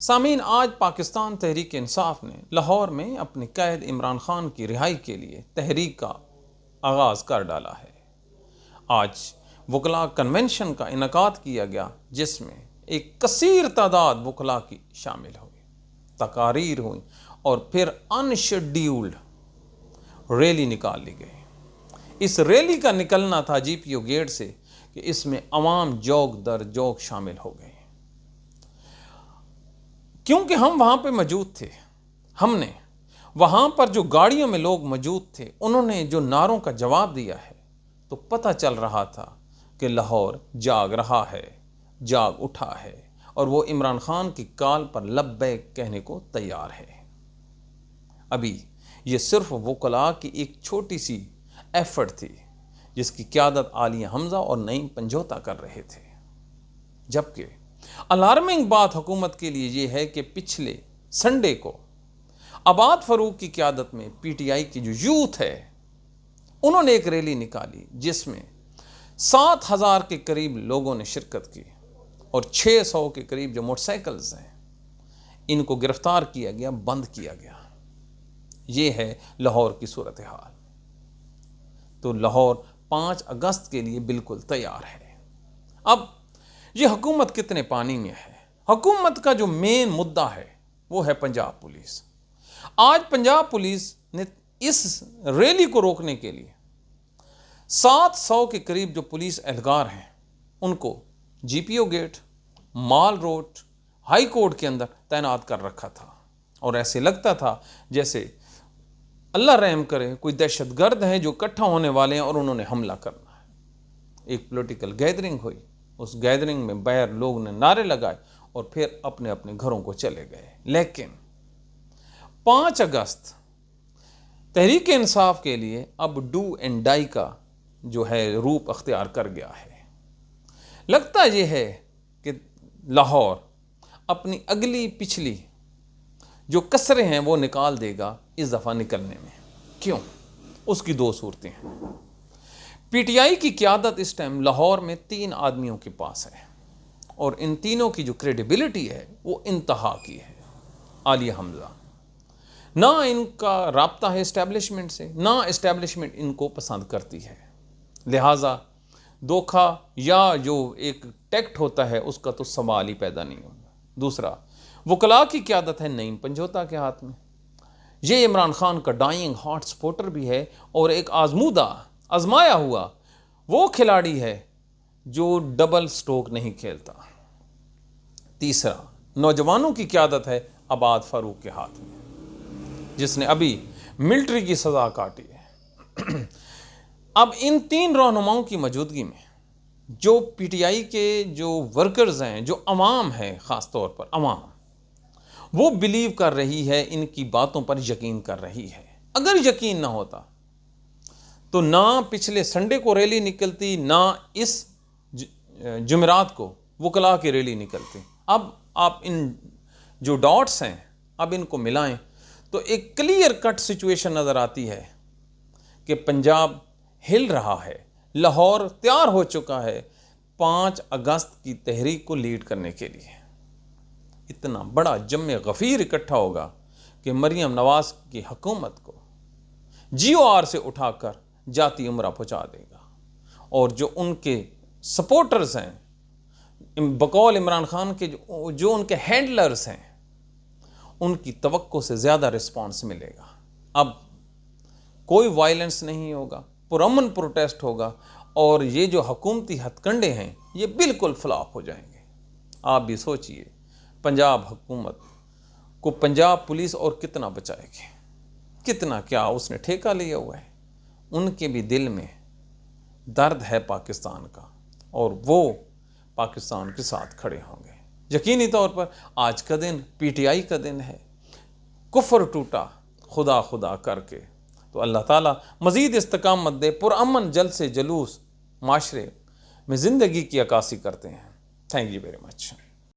سامعین، آج پاکستان تحریک انصاف نے لاہور میں اپنے قید عمران خان کی رہائی کے لیے تحریک کا آغاز کر ڈالا ہے۔ آج وکلاء کنونشن کا انعقاد کیا گیا، جس میں ایک کثیر تعداد وکلاء کی شامل ہوئی، تقاریر ہوئی اور پھر ان شیڈیولڈ ریلی نکال لی گئی۔ اس ریلی کا نکلنا تھا جی پی او گیٹ سے کہ اس میں عوام جوک در جوک شامل ہو گئے، کیونکہ ہم وہاں پہ موجود تھے۔ ہم نے وہاں پر جو گاڑیوں میں لوگ موجود تھے، انہوں نے جو نعروں کا جواب دیا ہے، تو پتہ چل رہا تھا کہ لاہور جاگ رہا ہے، جاگ اٹھا ہے، اور وہ عمران خان کی کال پر لبیک کہنے کو تیار ہے۔ ابھی یہ صرف وکلاء کی ایک چھوٹی سی ایفرٹ تھی، جس کی قیادت عالیہ حمزہ اور نعیم پنجوتا کر رہے تھے۔ جبکہ الارمنگ بات حکومت کے لیے یہ ہے کہ پچھلے سنڈے کو عباد فاروق کی قیادت میں پی ٹی آئی کی جو یوتھ ہے، انہوں نے ایک ریلی نکالی جس میں 7,000 کے قریب لوگوں نے شرکت کی، اور 600 کے قریب جو موٹر سائیکلز ہیں، ان کو گرفتار کیا گیا، بند کیا گیا۔ یہ ہے لاہور کی صورتحال۔ تو لاہور 5 اگست کے لیے بالکل تیار ہے۔ اب یہ حکومت کتنے پانی میں ہے؟ حکومت کا جو مین مدعا ہے وہ ہے پنجاب پولیس۔ آج پنجاب پولیس نے اس ریلی کو روکنے کے لیے 700 کے قریب جو پولیس اہلکار ہیں، ان کو جی پی او گیٹ، مال روڈ، ہائی کورٹ کے اندر تعینات کر رکھا تھا، اور ایسے لگتا تھا جیسے اللہ رحم کرے کوئی دہشت گرد ہیں جو اکٹھا ہونے والے ہیں اور انہوں نے حملہ کرنا ہے۔ ایک پولیٹیکل گیدرنگ ہوئی، اس گیدرنگ میں باہر لوگ نے نعرے لگائے اور پھر اپنے اپنے گھروں کو چلے گئے۔ لیکن 5 اگست تحریک انصاف کے لیے اب ڈو اینڈ ڈائی کا جو ہے روپ اختیار کر گیا ہے۔ لگتا یہ ہے کہ لاہور اپنی اگلی پچھلی جو کسریں ہیں وہ نکال دے گا اس دفعہ نکلنے میں۔ کیوں؟ اس کی 2 صورتیں ہیں۔ پی ٹی آئی کی قیادت اس ٹائم لاہور میں 3 آدمیوں کے پاس ہے، اور ان تینوں کی جو کریڈیبلٹی ہے وہ انتہا کی ہے۔ عالیہ حمزہ، نہ ان کا رابطہ ہے اسٹیبلشمنٹ سے، نہ اسٹیبلشمنٹ ان کو پسند کرتی ہے، لہٰذا دھوکھا یا جو ایک ٹیکٹ ہوتا ہے اس کا تو سوال ہی پیدا نہیں ہوگا۔ دوسرا، وکلاء کی قیادت ہے نعیم پنجوتا کے ہاتھ میں۔ یہ عمران خان کا ڈائنگ ہارٹ سپورٹر بھی ہے، اور ایک آزمایا ہوا وہ کھلاڑی ہے جو ڈبل سٹروک نہیں کھیلتا۔ تیسرا، نوجوانوں کی قیادت ہے عباد فاروق کے ہاتھ میں، جس نے ابھی ملٹری کی سزا کاٹی ہے۔ اب ان 3 رہنماؤں کی موجودگی میں جو پی ٹی آئی کے جو ورکرز ہیں، جو عوام ہیں، خاص طور پر عوام، وہ بلیو کر رہی ہے، ان کی باتوں پر یقین کر رہی ہے۔ اگر یقین نہ ہوتا تو نہ پچھلے سنڈے کو ریلی نکلتی، نہ اس جمعرات کو وکلاء کی ریلی نکلتی۔ اب آپ ان جو ڈاٹس ہیں، اب ان کو ملائیں تو ایک کلیئر کٹ سچویشن نظر آتی ہے کہ پنجاب ہل رہا ہے، لاہور تیار ہو چکا ہے 5 اگست کی تحریک کو لیڈ کرنے کے لیے۔ اتنا بڑا جم غفیر اکٹھا ہوگا کہ مریم نواز کی حکومت کو جی او آر سے اٹھا کر جاتی عمرہ پہنچا دے گا، اور جو ان کے سپورٹرز ہیں، بقول عمران خان کے جو ان کے ہینڈلرز ہیں، ان کی توقع سے زیادہ رسپانس ملے گا۔ اب کوئی وائلنس نہیں ہوگا، پرامن پروٹیسٹ ہوگا، اور یہ جو حکومتی ہتھ کنڈے ہیں یہ بالکل فلاپ ہو جائیں گے۔ آپ بھی سوچئے، پنجاب حکومت کو پنجاب پولیس اور کتنا بچائے گی، کتنا کیا اس نے ٹھیکہ لیا ہوا ہے۔ ان کے بھی دل میں درد ہے پاکستان کا، اور وہ پاکستان کے ساتھ کھڑے ہوں گے۔ یقینی طور پر آج کا دن پی ٹی آئی کا دن ہے۔ کفر ٹوٹا خدا خدا کر کے، تو اللہ تعالیٰ مزید استقامت دے، پرامن جلد سے جلوس معاشرے میں زندگی کی عکاسی کرتے ہیں۔ Thank you very much.